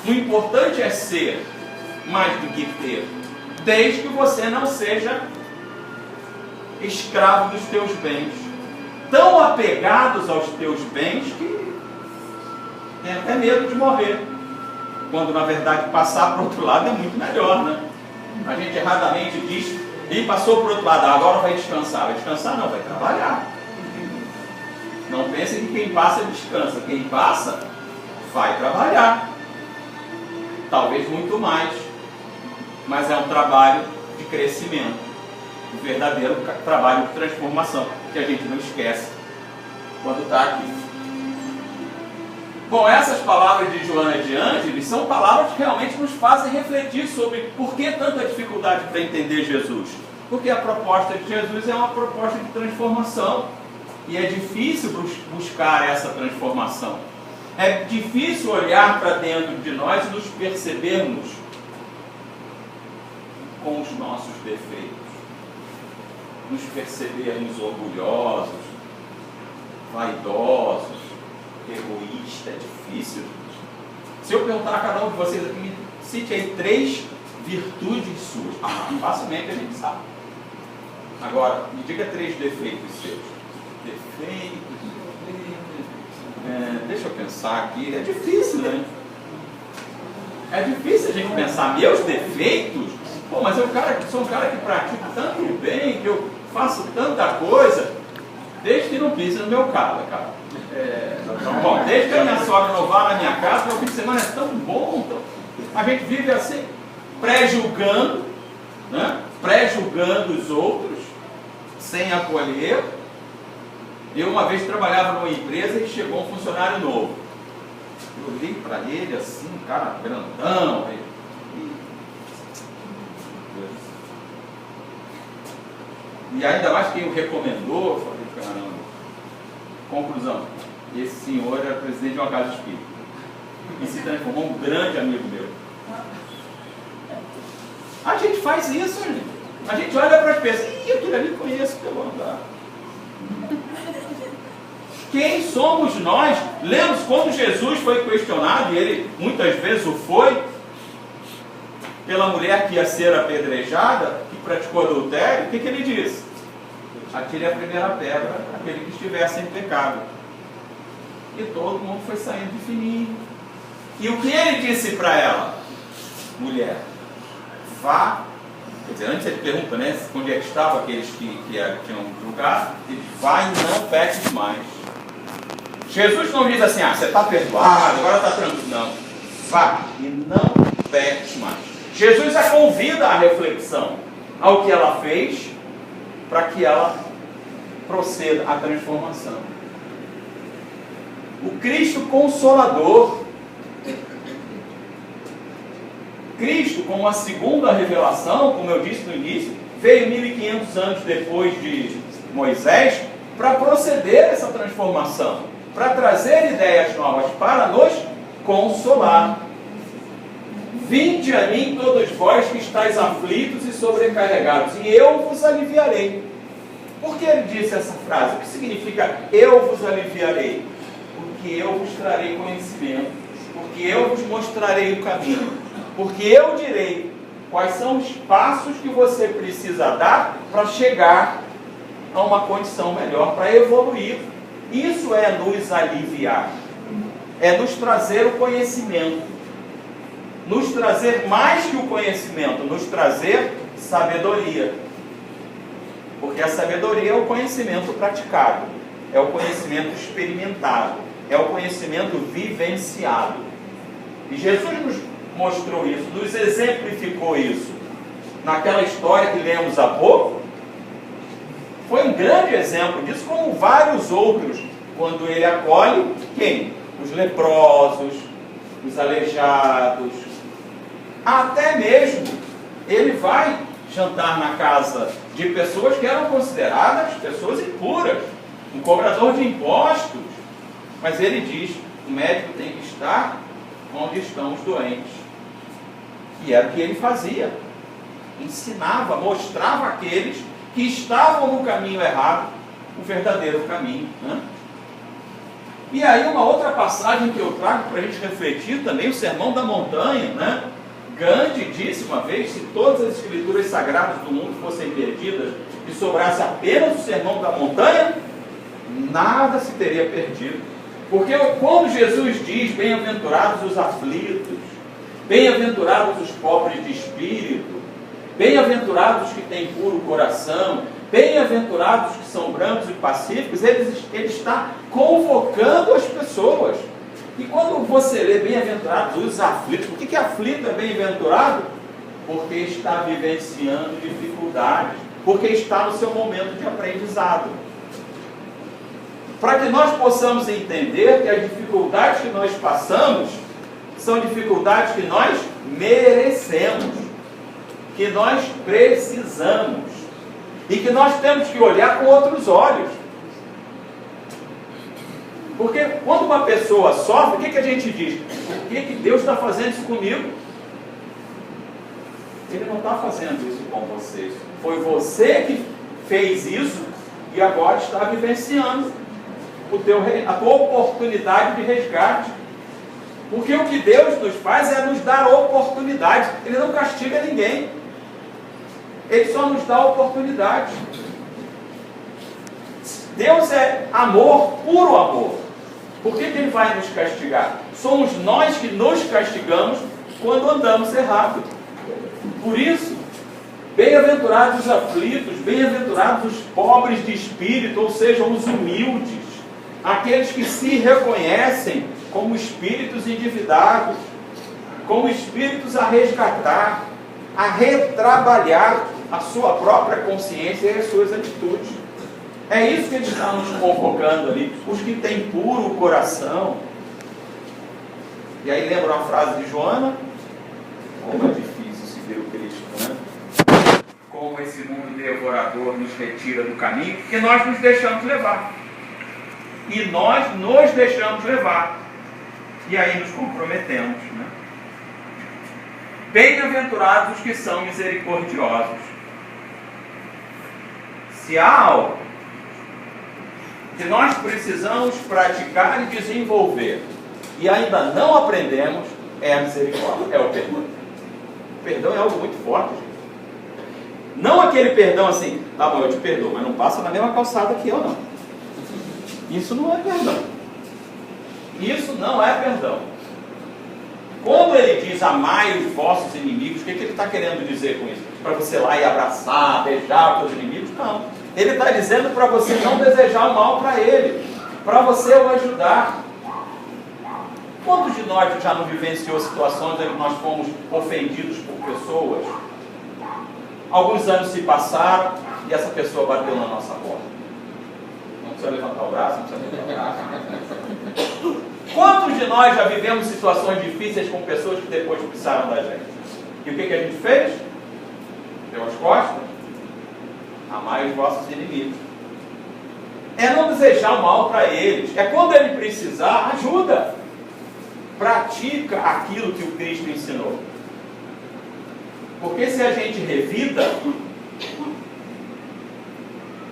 O importante é ser mais do que ter, desde que você não seja escravo dos teus bens, tão apegados aos teus bens que tem até medo de morrer, quando na verdade passar para o outro lado é muito melhor, né? A gente erradamente diz: e passou para o outro lado, agora vai descansar. Vai descansar? Não, vai trabalhar. Não pense que quem passa descansa. Quem passa vai trabalhar. Talvez muito mais. Mas é um trabalho de crescimento. Um verdadeiro trabalho de transformação. que a gente não esquece quando está aqui. Bom, essas palavras de Joana de Ângeles são palavras que realmente nos fazem refletir sobre por que tanta dificuldade para entender Jesus. Porque a proposta de Jesus é uma proposta de transformação. E é difícil buscar essa transformação. É difícil olhar para dentro de nós e nos percebermos com os nossos defeitos. Nos percebermos orgulhosos, vaidosos, egoístas. É difícil. Se eu perguntar a cada um de vocês aqui, me cite aí 3 virtudes suas. Facilmente a gente sabe. Agora, me diga 3 defeitos seus. Defeitos. Deixa eu pensar aqui. É difícil, né? É difícil a gente pensar meus defeitos. Pô, mas eu sou um cara que pratica tanto bem, que eu faço tanta coisa, desde que não pise no meu carro, cara. Bom, desde que a minha sogra não vá na minha casa, meu fim de semana é tão bom. A gente vive assim, pré-julgando, né? Pré-julgando os outros, sem acolher. Eu uma vez trabalhava numa empresa e chegou um funcionário novo. Eu olhei para ele assim, um cara grandão. E ainda mais quem o recomendou, eu falei, caramba. Conclusão, esse senhor era presidente de uma casa espírita. E se transformou um grande amigo meu. A gente faz isso, gente. A gente olha para as pessoas, aquilo ali conheço pelo andar. Quem somos nós? Lembra quando Jesus foi questionado, e ele muitas vezes o foi, pela mulher que ia ser apedrejada, que praticou adultério, o que ele disse? Atire a primeira pedra, aquele que estivesse em pecado. E todo mundo foi saindo de fininho. E o que ele disse para ela? Mulher, vá. Quer dizer, antes ele pergunta, né, onde é que estavam aqueles que tinham julgado. Ele vai e não peques mais. Jesus não diz assim, você está perdoado, agora está tranquilo. Não. Vá e não peques mais. Jesus a convida à reflexão ao que ela fez, para que ela proceda à transformação. O Cristo Consolador. Cristo, como a segunda revelação, como eu disse no início, veio 1500 anos depois de Moisés, para proceder essa transformação, para trazer ideias novas, para nos consolar. Vinde a mim todos vós que estáis aflitos e sobrecarregados, e eu vos aliviarei. Por que ele disse essa frase? O que significa eu vos aliviarei? Porque eu vos trarei conhecimento, porque eu vos mostrarei o caminho, porque eu direi quais são os passos que você precisa dar para chegar a uma condição melhor, para evoluir. Isso é nos aliviar, é nos trazer o conhecimento, nos trazer mais que o conhecimento, nos trazer sabedoria. Porque a sabedoria é o conhecimento praticado, é o conhecimento experimentado, é o conhecimento vivenciado. E Jesus nos mostrou isso, nos exemplificou isso. Naquela história que lemos há pouco, foi um grande exemplo disso, como vários outros, quando ele acolhe quem? Os leprosos, os aleijados. Até mesmo ele vai jantar na casa de pessoas que eram consideradas pessoas impuras, um cobrador de impostos. Mas ele diz, o médico tem que estar onde estão os doentes. E era o que ele fazia. Ensinava, mostrava àqueles que estavam no caminho errado, o verdadeiro caminho, né? E aí uma outra passagem que eu trago para a gente refletir também, o Sermão da Montanha, né? Gandhi disse uma vez, se todas as escrituras sagradas do mundo fossem perdidas e sobrasse apenas o Sermão da Montanha, nada se teria perdido. Porque quando Jesus diz, bem-aventurados os aflitos, bem-aventurados os pobres de espírito, bem-aventurados os que têm puro coração, bem-aventurados os que são brancos e pacíficos, ele está convocando as pessoas. E quando você lê bem-aventurados os aflitos, por que aflito é bem-aventurado? Porque está vivenciando dificuldades, porque está no seu momento de aprendizado. para que nós possamos entender que as dificuldades que nós passamos são dificuldades que nós merecemos, que nós precisamos e que nós temos que olhar com outros olhos. Porque quando uma pessoa sofre, o que a gente diz? Por que Deus está fazendo isso comigo? Ele não está fazendo isso com vocês. Foi você que fez isso e agora está vivenciando a tua oportunidade de resgate. Porque o que Deus nos faz é nos dar oportunidade. Ele não castiga ninguém. Ele só nos dá oportunidade. Deus é amor, puro amor. Por que Ele vai nos castigar? Somos nós que nos castigamos quando andamos errado. Por isso, bem-aventurados os aflitos, bem-aventurados os pobres de espírito, ou seja, os humildes, aqueles que se reconhecem como espíritos endividados, como espíritos a resgatar, a retrabalhar a sua própria consciência e as suas atitudes. É isso que Ele está nos convocando ali, os que têm puro coração. E aí lembra uma frase de Joana? Como é difícil seguir o Cristo, né? Como esse mundo devorador nos retira do caminho, porque nós nos deixamos levar. E nós nos deixamos levar. E aí nos comprometemos, né? Bem-aventurados os que são misericordiosos. Se há algo que nós precisamos praticar e desenvolver e ainda não aprendemos, é a misericórdia, é o perdão. O perdão é algo muito forte, gente. Não aquele perdão assim, tá bom, eu te perdoo, mas não passa na mesma calçada que eu, não. Isso não é perdão. Isso não é perdão. Quando ele diz amai os vossos inimigos, o que ele está querendo dizer com isso? Para você ir lá e abraçar, beijar os seus inimigos? Não. Ele está dizendo para você não desejar o mal para ele, para você o ajudar. Quantos de nós já não vivenciou situações em que nós fomos ofendidos por pessoas? Alguns anos se passaram e essa pessoa bateu na nossa porta. Não precisa levantar o braço, não precisa levantar o braço. Quantos de nós já vivemos situações difíceis com pessoas que depois precisaram da gente? E o que a gente fez? Deu as costas? Amai os vossos inimigos. É não desejar o mal para eles. É quando ele precisar, ajuda. Pratica aquilo que o Cristo ensinou. Porque se a gente revida,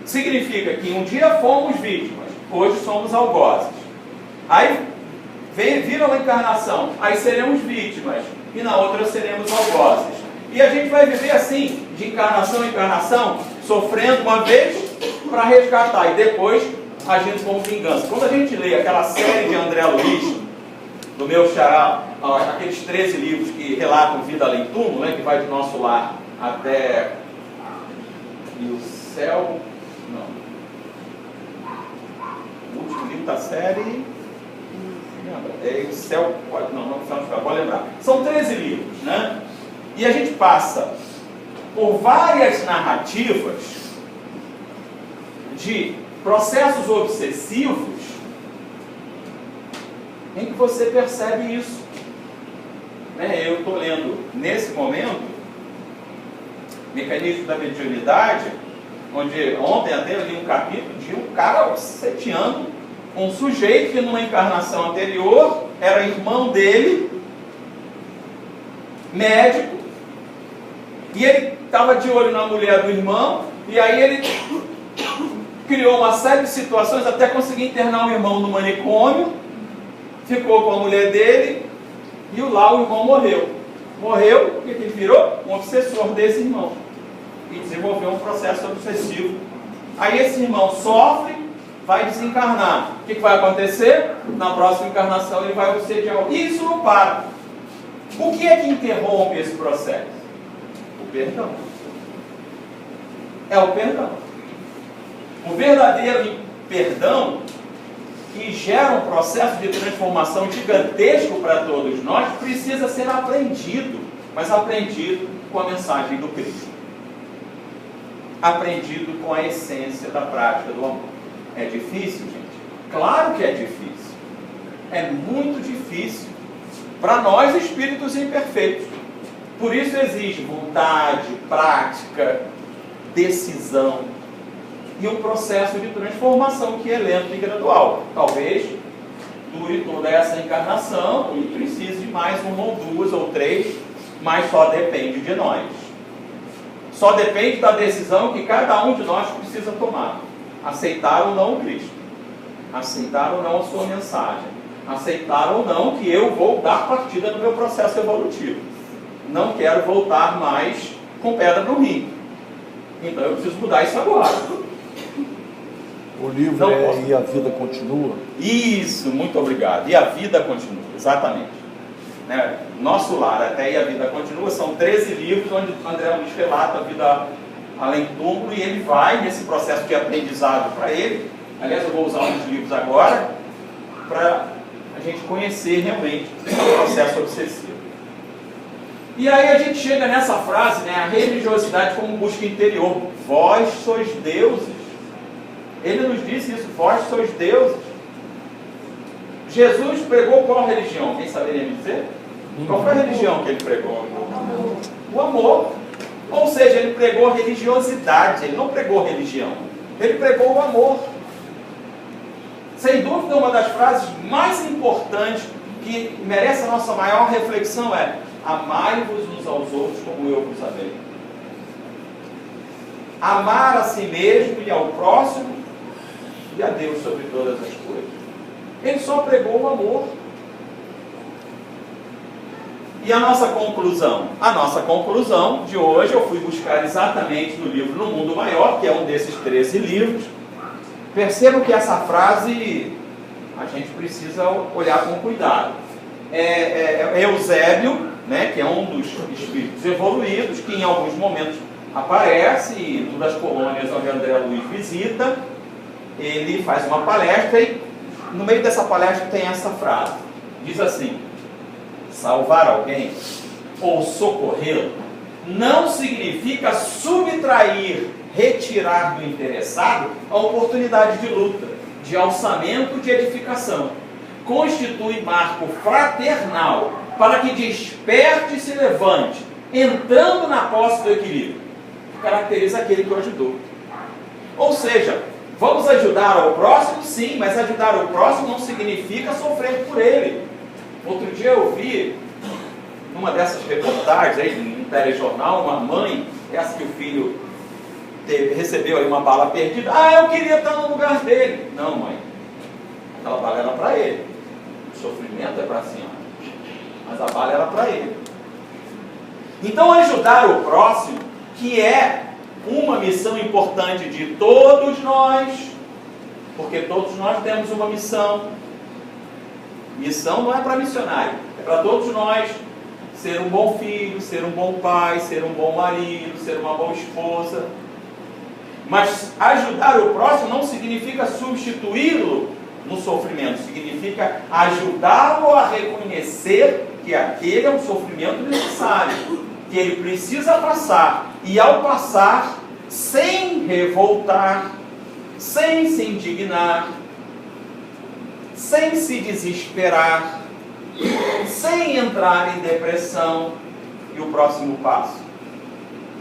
significa que um dia fomos vítimas, hoje somos algozes. Aí viram a encarnação, aí seremos vítimas, e na outra seremos algozes. E a gente vai viver assim, de encarnação em encarnação, sofrendo uma vez para resgatar, e depois agindo como vingança. Quando a gente lê aquela série de André Luiz, do meu xará, aqueles 13 livros que relatam vida além do túmulo, né, que vai do nosso lar até o céu, não. O último livro da série, é o céu, não pode lembrar. São 13 livros, né? E a gente passa por várias narrativas de processos obsessivos em que você percebe isso. Eu estou lendo, nesse momento, Mecanismo da Mediunidade, onde ontem até eu li um capítulo de um cara obsediando um sujeito que numa encarnação anterior era irmão dele, médico, e ele estava de olho na mulher do irmão, e aí ele criou uma série de situações até conseguir internar o irmão no manicômio, ficou com a mulher dele, e lá o irmão morreu. Morreu porque ele virou um obsessor desse irmão, e desenvolveu um processo obsessivo. Aí esse irmão sofre, vai desencarnar. O que vai acontecer? Na próxima encarnação ele vai obsediar. E isso não para. O que é que interrompe esse processo? O perdão. É o perdão. O verdadeiro perdão, que gera um processo de transformação gigantesco para todos nós, precisa ser aprendido, mas aprendido com a mensagem do Cristo. Aprendido com a essência da prática do amor. É difícil, gente? Claro que é difícil. É muito difícil para nós, espíritos imperfeitos. Por isso exige vontade, prática, decisão e um processo de transformação que é lento e gradual. Talvez dure toda essa encarnação e precise de mais uma ou duas ou três, mas só depende de nós. Só depende da decisão que cada um de nós precisa tomar. Aceitar ou não o Cristo. Aceitar ou não a sua mensagem. Aceitar ou não que eu vou dar partida no meu processo evolutivo. Não quero voltar mais com pedra no rim. Então eu preciso mudar isso agora. O livro E a Vida Continua? Isso, muito obrigado. E a Vida Continua, exatamente. Né? Nosso Lar até E a Vida Continua são 13 livros onde André Luiz relata a vida além do túmulo e ele vai nesse processo de aprendizado para ele. Aliás, eu vou usar um dos livros agora para a gente conhecer realmente o processo obsessivo. E aí a gente chega nessa frase, né, a religiosidade como busca interior. Vós sois deuses. Ele nos disse isso, vós sois deuses. Jesus pregou qual religião? Quem saberia me dizer? Qual foi a religião que ele pregou? O amor. Ou seja, ele pregou religiosidade, ele não pregou religião. Ele pregou o amor. Sem dúvida, uma das frases mais importantes que merece a nossa maior reflexão é: amai-vos uns aos outros como eu vos amei. Amar a si mesmo e ao próximo e a Deus sobre todas as coisas. Ele só pregou o amor. E a nossa conclusão? A nossa conclusão de hoje eu fui buscar exatamente no livro No Mundo Maior, que é um desses 13 livros. Percebam que essa frase a gente precisa olhar com cuidado. Eusébio, né, que é um dos espíritos evoluídos, que em alguns momentos aparece, e numa das colônias onde André Luiz visita, ele faz uma palestra e no meio dessa palestra tem essa frase. Diz assim: salvar alguém ou socorrê-lo não significa subtrair, retirar do interessado a oportunidade de luta, de alçamento, de edificação. Constitui marco fraternal para que desperte e se levante, entrando na posse do equilíbrio, que caracteriza aquele que o ajudou. Ou seja, vamos ajudar ao próximo? Sim, mas ajudar ao próximo não significa sofrer por ele. Outro dia eu vi, numa dessas reportagens aí, num telejornal, uma mãe, essa que o filho recebeu aí uma bala perdida. Eu queria estar no lugar dele. Não, mãe, aquela bala era para ele. O sofrimento é para a senhora, mas a bala era para ele. Então ajudar o próximo, que é uma missão importante de todos nós, porque todos nós temos uma missão. Missão não é para missionário, é para todos nós. Ser um bom filho, ser um bom pai, ser um bom marido, ser uma boa esposa. Mas ajudar o próximo não significa substituí-lo no sofrimento, significa ajudá-lo a reconhecer que aquele é um sofrimento necessário, que ele precisa passar, e ao passar, sem revoltar, sem se indignar, sem se desesperar, sem entrar em depressão. E o próximo passo?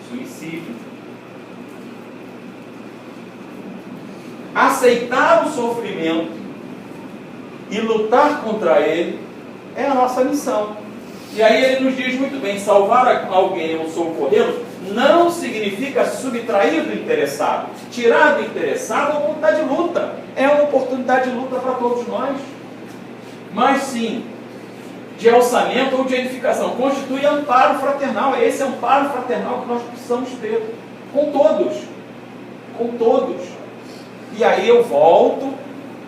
Suicídio. Aceitar o sofrimento e lutar contra ele é a nossa missão. E aí ele nos diz muito bem: salvar alguém ou socorrê-lo não significa subtrair do interessado. Tirar do interessado a oportunidade de luta. É uma oportunidade de luta para todos nós. Mas sim, de alçamento ou de edificação. Constitui amparo fraternal. É esse amparo fraternal que nós precisamos ter. Com todos. Com todos. E aí eu volto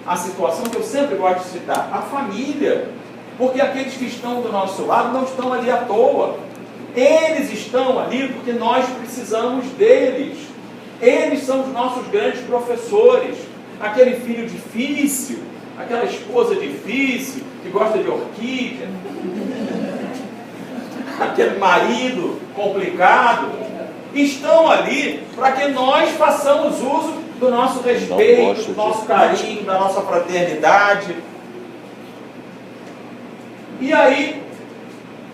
à situação que eu sempre gosto de citar. A família. Porque aqueles que estão do nosso lado não estão ali à toa. Eles estão ali porque nós precisamos deles. Eles são os nossos grandes professores. Aquele filho difícil, aquela esposa difícil, que gosta de orquídea, aquele marido complicado, estão ali para que nós façamos uso do nosso respeito, do nosso carinho, da nossa fraternidade. E aí,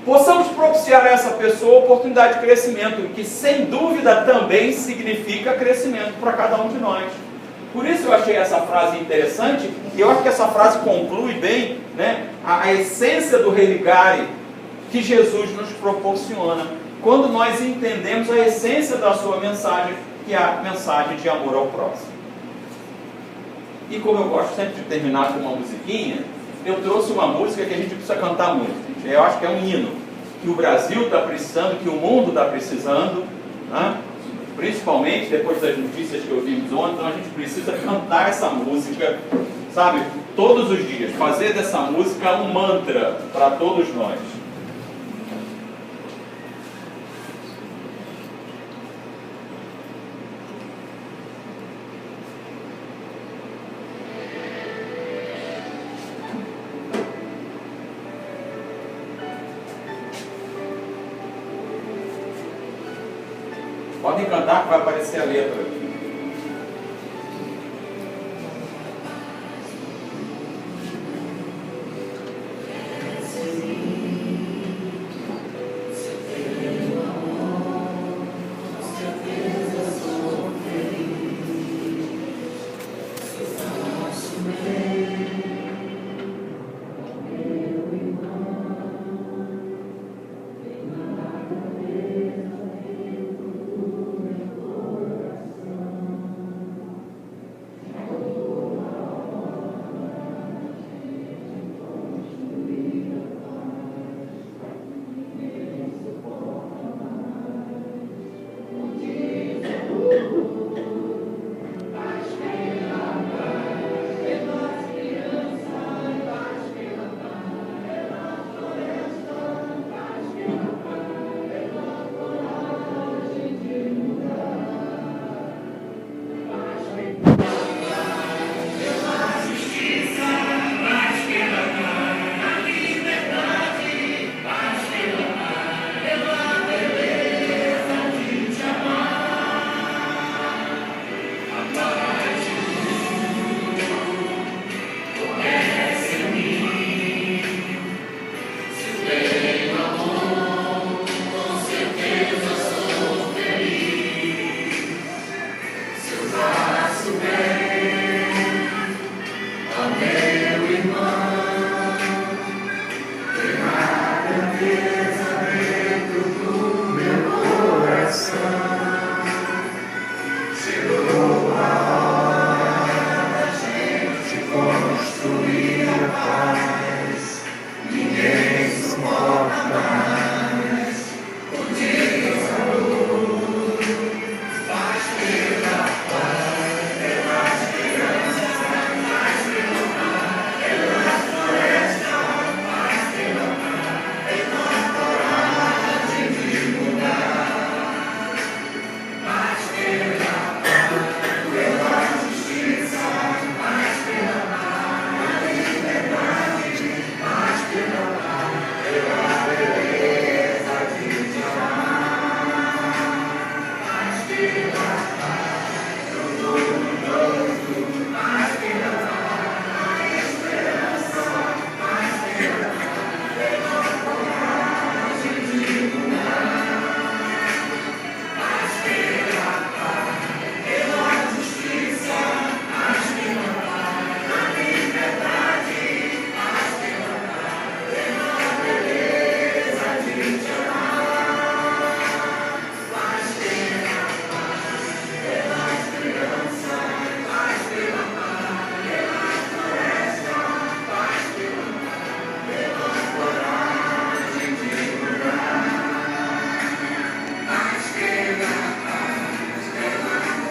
possamos propiciar a essa pessoa oportunidade de crescimento, que sem dúvida também significa crescimento para cada um de nós. Por isso eu achei essa frase interessante, e eu acho que essa frase conclui bem, né, a essência do religare que Jesus nos proporciona, quando nós entendemos a essência da sua mensagem, que é a mensagem de amor ao próximo. E como eu gosto sempre de terminar com uma musiquinha, eu trouxe uma música que a gente precisa cantar muito, gente. Eu acho que é um hino que o Brasil está precisando, que o mundo está precisando, né? Principalmente depois das notícias que ouvimos ontem. Então a gente precisa cantar essa música, sabe, todos os dias, fazer dessa música um mantra para todos nós. Podem cantar que vai aparecer a letra aqui.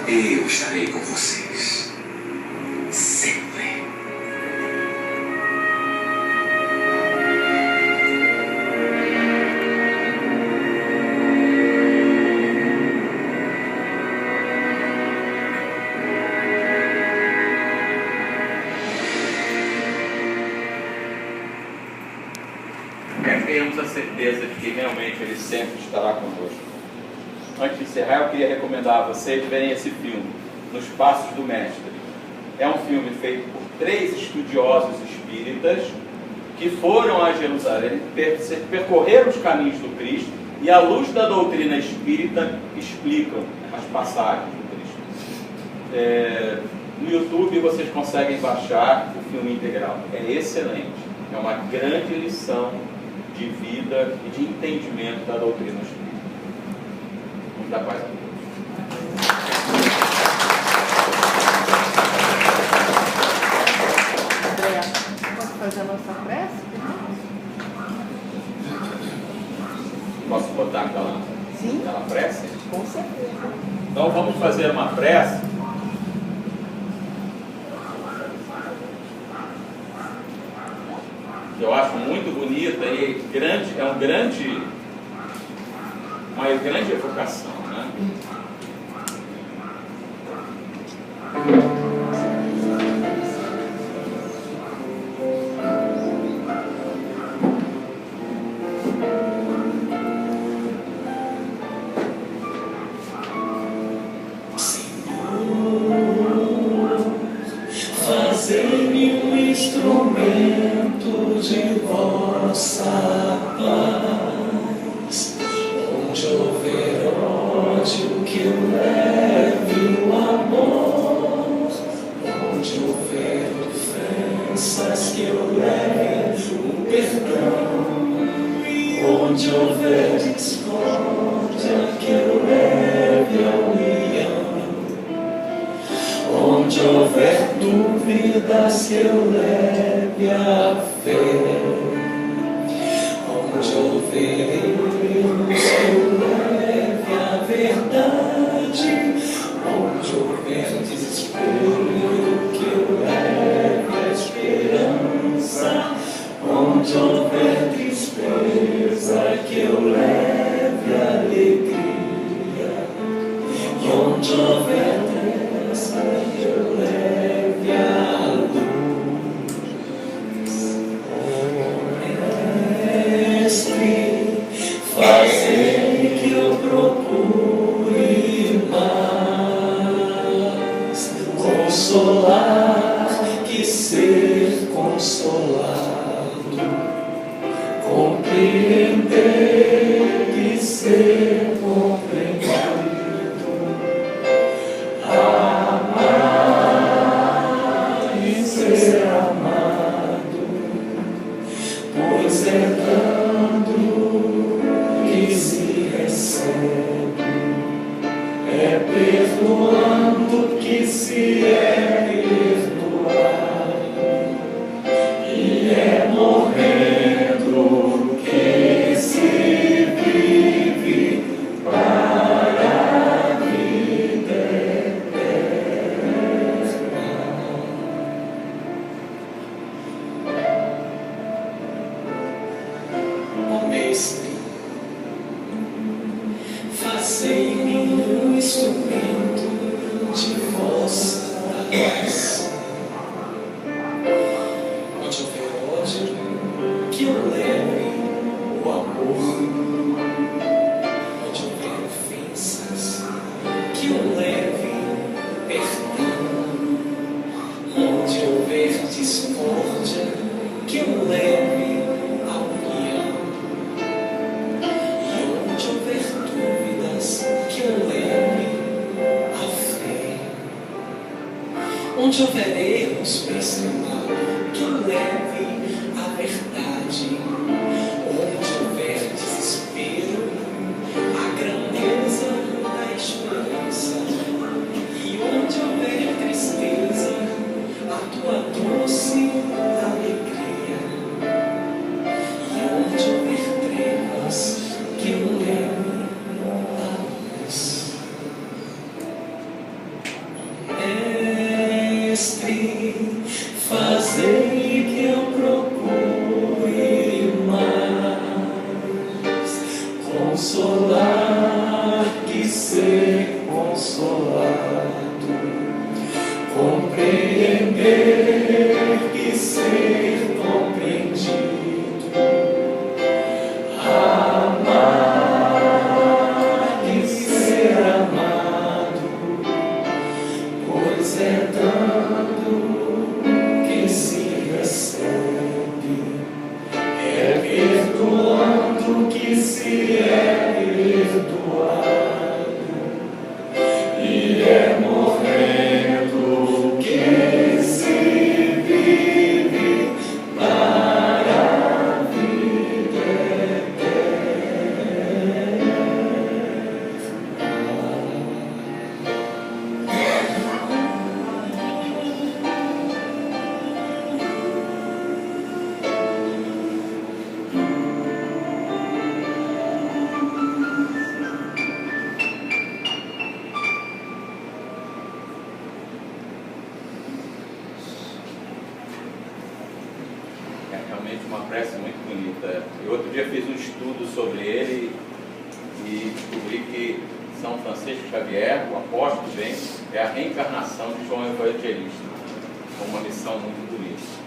Eu estarei com vocês. Sempre. Tenhamos a certeza de que realmente Ele sempre estará conosco. Antes de encerrar, eu queria recomendar a vocês verem esse filme, nos Passos do Mestre. É um filme feito por 3 estudiosos espíritas que foram a Jerusalém, percorreram os caminhos do Cristo e, à luz da doutrina espírita, explicam as passagens do Cristo. No YouTube vocês conseguem baixar o filme integral. É excelente. É uma grande lição de vida e de entendimento da doutrina espírita. Muita paz a todos. Andréa, pode fazer a nossa prece? Posso botar aquela prece? Com certeza. Então vamos fazer uma prece. Que eu acho muito bonita e grande, uma grande evocação, né? Fazei-me um instrumento de vossa paz. Onde houver ódio, que eu leve o amor. Onde houver ofensas, que eu leve o perdão. Onde houver discórdia, que eu leve a união. Onde houver dúvidas, que eu leve a fé. Onde houver erros, que eu leve a verdade. Onde houver desespero, que eu leve a esperança. Onde houver tristeza, que eu leve a alegria. E onde houver treva, que eu leve a luz. Mestre, fazei que eu procure mais consolar que ser consolado, compreender que ser compreendido, amar e ser amado, pois é dando que se recebe, é perdoando que se é perdoado, e é morrendo que se vive para a vida eterna. Ó Mestre, fazei-me um instrumento de vossa paz. Onde houver ódio, que eu leve o amor. Onde houver ofensas, que eu leve perdão. Onde houver discórdia, que eu leve a união. E onde houver dúvidas, que eu leve a fé. Onde houver erros, Mestre amado, que eu leve a verdade. Onde houver desespero, a grandeza da esperança. E onde houver tristeza, a tua doce alegria. E onde houver trevas, que eu leve a luz. Mestre, fazei que eu procure mais consolar que ser consolado, compreender que ser compreendido, amar que ser amado, se é perdoado, e é morrendo que se vive para a vida É realmente uma prece muito bonita. Eu outro dia fiz um estudo sobre ele e descobri que São Francisco Xavier, o apóstolo bem, é a reencarnação de João Evangelista, com uma missão muito bonita.